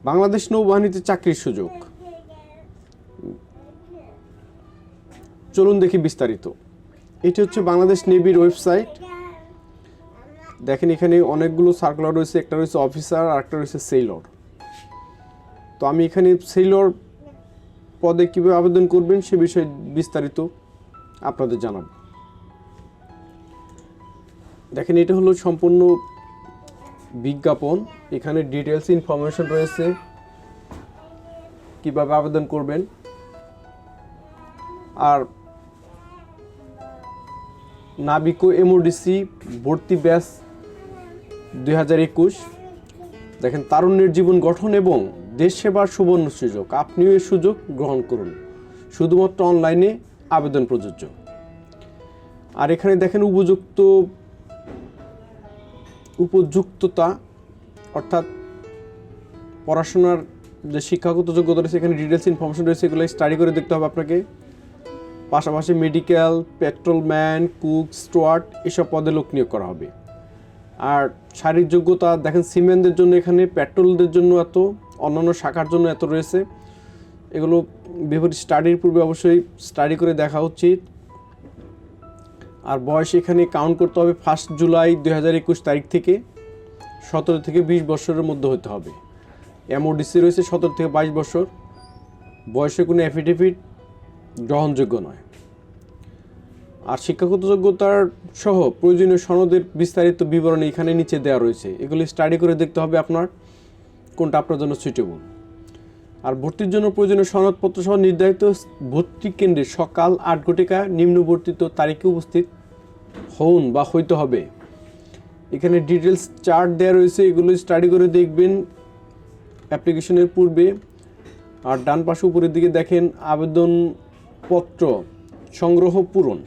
বাংলাদেশ নৌবাহিনীতে চাকরির সুযোগ, চলুন দেখি বিস্তারিত। এটি হচ্ছে বাংলাদেশ নেভির ওয়েবসাইট। দেখেন এখানে অনেকগুলো সার্কুলার রয়েছে, একটা রয়েছে অফিসার আর একটা রয়েছে সেলর। তো আমি এখানে সেলর পদে কীভাবে আবেদন করবেন সে বিষয়ে বিস্তারিত আপনাদের জানাব। দেখেন এটা হলো সম্পূর্ণ বিজ্ঞাপন, এখানে ডিটেলস ইনফরমেশন রয়েছে কিভাবে আবেদন করবেন। আর নাবিকো এমওডিসি ভর্তি ব্যাচ 2021, দেখেন তারুণ্যের জীবন গঠন এবং দেশ সেবার সুবর্ণ সুযোগ, আপনিও এই সুযোগ গ্রহণ করুন, শুধুমাত্র অনলাইনে আবেদন প্রযোজ্য। আর এখানে দেখেন উপযুক্ততা অর্থাৎ পড়াশোনার যে শিক্ষাগত যোগ্যতা রয়েছে, এখানে ডিটেলস ইনফরমেশন রয়েছে, এগুলো স্টাডি করে দেখতে হবে আপনাকে। পাশাপাশি মেডিকেল, পেট্রোলম্যান, কুক, স্টুয়ার্ড এসব পদে লোক নিয়োগ করা হবে। আর শারীরিক যোগ্যতা দেখেন সিমেনদের জন্য এখানে, পেট্রোলদের জন্য এত, অন্যান্য শাখার জন্য এত রয়েছে। এগুলো বিপরীত স্টাডির পূর্বে অবশ্যই স্টাডি করে দেখা উচিত। আর বয়স এখানে কাউন্ট করতে হবে 1 জুলাই 2021 তারিখ থেকে 17 থেকে 20 বছরের মধ্যে হতে হবে। এমওডিসি রয়েছে 17 থেকে 22 বছর। বয়সে কোনো অ্যাফিডেভিট গ্রহণযোগ্য নয়। আর শিক্ষাগত যোগ্যতার সহ প্রয়োজনীয় সনদের বিস্তারিত বিবরণ এখানে নিচে দেওয়া রয়েছে, এগুলি স্টাডি করে দেখতে হবে আপনার কোনটা আপনার জন্য সুইটেবল। আর ভর্তির জন্য প্রয়োজনীয় সনদপত্র সহ নির্ধারিত ভর্তি কেন্দ্রে সকাল 8 ঘটিকা নিম্নবর্তিত তারিখে উপস্থিত হন বা হইতে হবে। এখানে ডিটেলস চার্ট দেওয়া রয়েছে, এগুলো স্টাডি করে দেখবেন অ্যাপ্লিকেশনের পূর্বে। আর ডান পাশে উপরের দিকে দেখেন আবেদনপত্র সংগ্রহ পূরণ।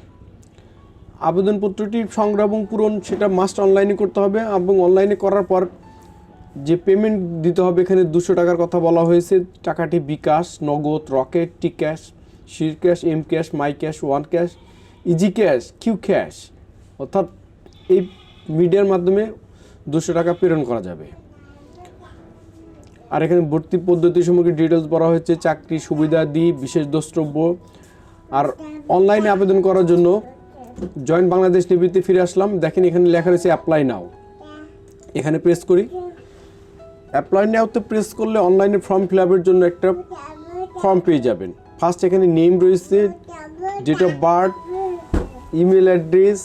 আবেদনপত্রটি সংগ্রহ এবং পূরণ সেটা মাস্ট অনলাইনে করতে হবে, এবং অনলাইনে করার পর যে পেমেন্ট দিতে হবে এখানে 200 টাকার কথা বলা হয়েছে। টাকাটি Bkash, Nagad, Rocket, T cash, sure cash, M cash, my cash, one cash, easy cash, Q cash, অর্থাৎ এই মিডিয়ার মাধ্যমে 200 টাকা প্রেরণ করা যাবে। আর এখানে ভর্তি পদ্ধতি সম্পর্কে ডিটেলস বলা হয়েছে, চাকরি সুবিধাদি, বিশেষ দ্রষ্টব্য। আর অনলাইনে আবেদন করার জন্য জয়েন বাংলাদেশ নেভিতে ফিরে আসলাম। দেখেন এখানে লেখা রয়েছে অ্যাপ্লাই নাও, এখানে প্রেস করি। অ্যাপ্লাই নাওতে প্রেস করলে অনলাইনে ফর্ম ফিল আপের জন্য একটা ফর্ম পেয়ে যাবেন। ফার্স্ট এখানে নেম রয়েছে, date of birth, email address,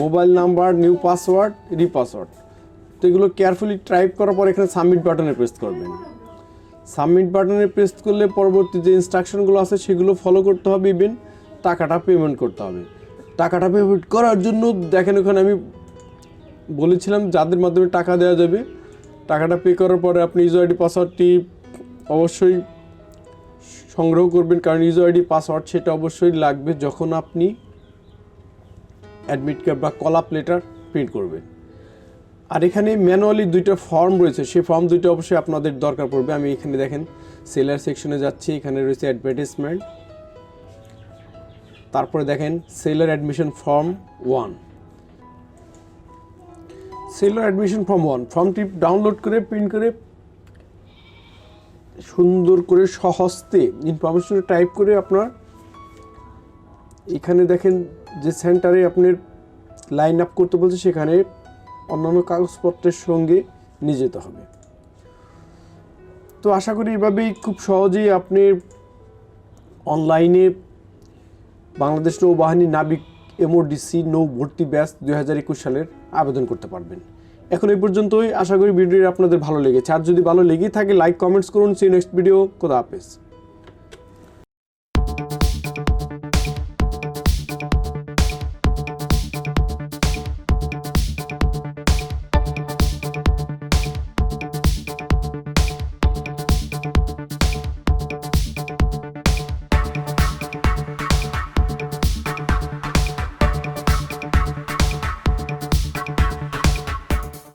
mobile number, new password, repassword. তো এগুলো কেয়ারফুলি টাইপ করার পর এখানে সাবমিট বাটনে প্রেস করবেন। সাবমিট বাটনে প্রেস করলে পরবর্তী যে ইনস্ট্রাকশনগুলো আছে সেগুলো ফলো করতে হবে, ইভেন টাকাটা পেমেন্ট করতে হবে। টাকাটা পেমেন্ট করার জন্য দেখেন ওখানে আমি বলেছিলাম যাদের মাধ্যমে টাকা দেওয়া যাবে, টাকাটা পে করার পরে আপনি ইউজার আইডি পাসওয়ার্ডটি অবশ্যই সংগ্রহ করবেন, কারণ ইউজার আইডি পাসওয়ার্ড সেটা অবশ্যই লাগবে যখন আপনি অ্যাডমিট কার্ড বা কল আপ লেটার প্রিন্ট করবেন। আর এখানে ম্যানুয়ালি 2টা ফর্ম রয়েছে, সেই ফর্ম 2টা অবশ্যই আপনাদের দরকার পড়বে। আমি এখানে দেখেন সেলার সেকশনে যাচ্ছি, এখানে রয়েছে অ্যাডভার্টাইজমেন্ট, তারপরে দেখেন seller admission form 1। Seller admission form 1 ফর্মটি ডাউনলোড করে প্রিন্ট করে সুন্দর করে সহজতে ইনফরমেশন টাইপ করে আপনার এখানে দেখেন যে সেন্টারে আপনার লাইন আপ করতে বলছে সেখানে অন্যান্য কাগজপত্রের সঙ্গে নিয়ে যেতে হবে। তো আশা করি এভাবেই খুব সহজেই আপনি অনলাইনে বাংলাদেশ নৌবাহিনী নাবিক এমওডিসি নৌ ভর্তি ব্যাচ 2021 সালের আবেদন করতে পারবেন। এখন এই পর্যন্তই, আশা করি ভিডিওটি আপনাদের ভালো লেগেছে। আর যদি ভালো লেগে থাকে লাইক কমেন্টস করুন। সি নেক্সট ভিডিও, খোদা হাফেজ।